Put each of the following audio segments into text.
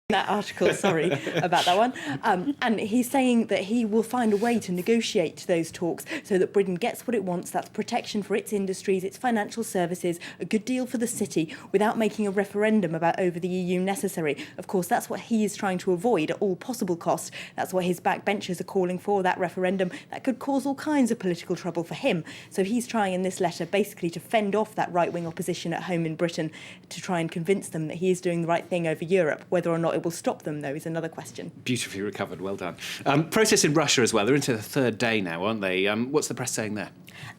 that article, sorry about that one. And he's saying that he will find a way to negotiate those talks so that Britain gets what it wants. That's protection for its industries, its financial services, a good deal for the city, without making a referendum about over the EU necessary. Of course, that's what he is trying to avoid at all possible cost. That's what his backbenchers are calling for, that referendum. That could cause all kinds of political trouble for him. So he's trying in this letter basically to fend off that right-wing opposition at home in Britain, to try and convince them that he is doing the right thing over Europe. Whether or not it will stop them, though, is another question. Beautifully recovered, well done. Protests in Russia as well. They're into the third day now, aren't they? What's the press saying there?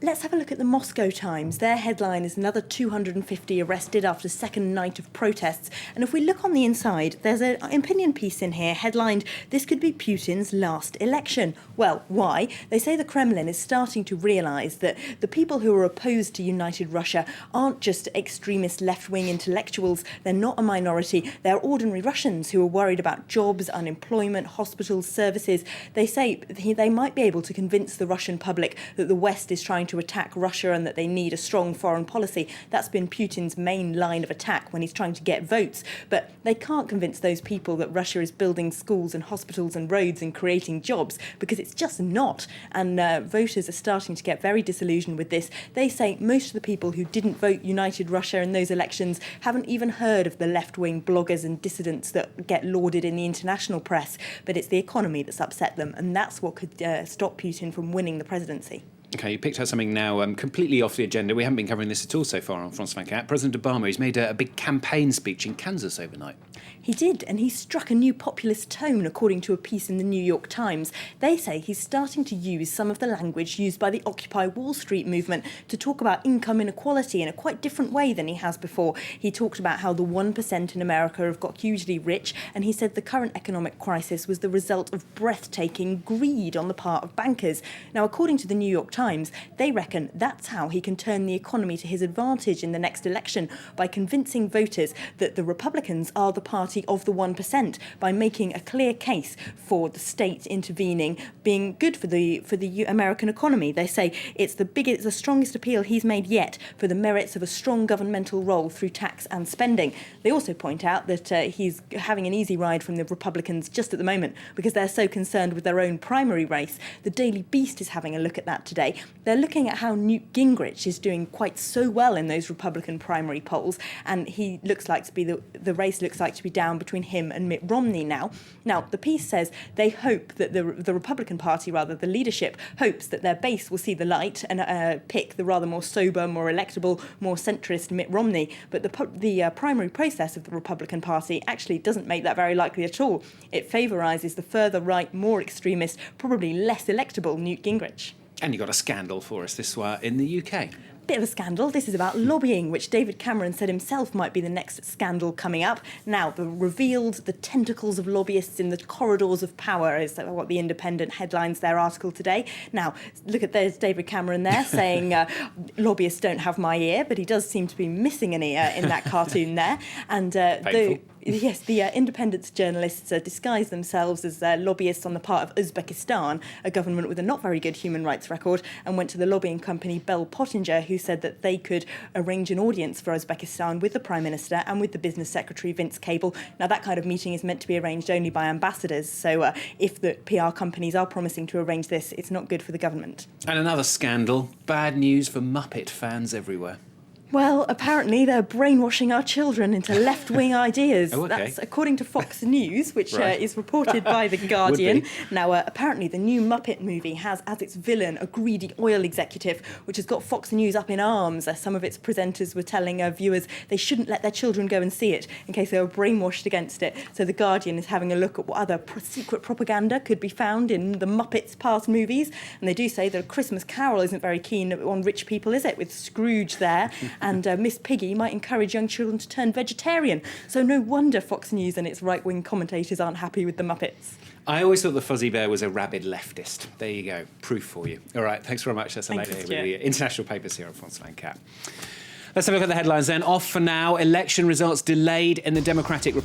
Let's have a look at the Moscow Times. Their headline is another 250 arrested after second night of protests. And if we look on the inside, there's an opinion piece in here headlined, "This could be Putin's last election." Well, why? They say the Kremlin is starting to realise that the people who are opposed to united Russia aren't just extremist left-wing intellectuals. They're not a minority. They're ordinary Russians who are worried about jobs, unemployment, hospitals, services. They say they might be able to convince the Russian public that the West is trying to attack Russia and that they need a strong foreign policy. That's been Putin's main line of attack when he's trying to get votes. But they can't convince those people that Russia is building schools and hospitals and roads and creating jobs, because it's just not. And voters are starting to get very disillusioned with this. They say most of the people who didn't vote United Russia in those elections haven't even heard of the left-wing bloggers and dissidents that get lauded in the international press. But it's the economy that's upset them, and that's what could stop Putin from winning the presidency. OK, you picked out something now completely off the agenda. We haven't been covering this at all so far on France 24. President Obama, he's made a big campaign speech in Kansas overnight. He did, and he struck a new populist tone, according to a piece in the New York Times. They say he's starting to use some of the language used by the Occupy Wall Street movement to talk about income inequality in a quite different way than he has before. He talked about how the 1% in America have got hugely rich, and he said the current economic crisis was the result of breathtaking greed on the part of bankers. Now, according to the New York Times, they reckon that's how he can turn the economy to his advantage in the next election, by convincing voters that the Republicans are the party of the 1%, by making a clear case for the state intervening, being good for the American economy. They say it's the strongest appeal he's made yet for the merits of a strong governmental role through tax and spending. They also point out that he's having an easy ride from the Republicans just at the moment because they're so concerned with their own primary race. The Daily Beast is having a look at that today. They're looking at how Newt Gingrich is doing quite so well in those Republican primary polls, and he looks like to be the race looks like to be down between him and Mitt Romney now. Now, the piece says they hope that the Republican Party, rather, the leadership, hopes that their base will see the light and pick the rather more sober, more electable, more centrist Mitt Romney. But the primary process of the Republican Party actually doesn't make that very likely at all. It favorises the further right, more extremist, probably less electable Newt Gingrich. And you got a scandal for us this in the UK. Bit of a scandal. This is about lobbying, which David Cameron said himself might be the next scandal coming up. Now, the tentacles of lobbyists in the corridors of power is what the Independent headlines their article today. Now, look at there's David Cameron there saying lobbyists don't have my ear, but he does seem to be missing an ear in that cartoon there. And Yes, the Independent journalists disguised themselves as lobbyists on the part of Uzbekistan, a government with a not very good human rights record, and went to the lobbying company Bell Pottinger, who said that they could arrange an audience for Uzbekistan with the Prime Minister and with the Business Secretary, Vince Cable. Now, that kind of meeting is meant to be arranged only by ambassadors, so if the PR companies are promising to arrange this, it's not good for the government. And another scandal. Bad news for Muppet fans everywhere. Well, apparently they're brainwashing our children into left-wing ideas. Oh, okay. That's according to Fox News, which is reported by The Guardian. Now, apparently the new Muppet movie has as its villain a greedy oil executive, which has got Fox News up in arms. Some of its presenters were telling viewers they shouldn't let their children go and see it in case they were brainwashed against it. So The Guardian is having a look at what other secret propaganda could be found in the Muppets' past movies. And they do say that A Christmas Carol isn't very keen on rich people, is it? With Scrooge there. And Miss Piggy might encourage young children to turn vegetarian. So no wonder Fox News and its right-wing commentators aren't happy with the Muppets. I always thought the Fuzzy Bear was a rabid leftist. There you go. Proof for you. All right, thanks very much. That's Elena with the international papers here on France 24. Let's have a look at the headlines then. Off for now. Election results delayed in the Democratic Republic.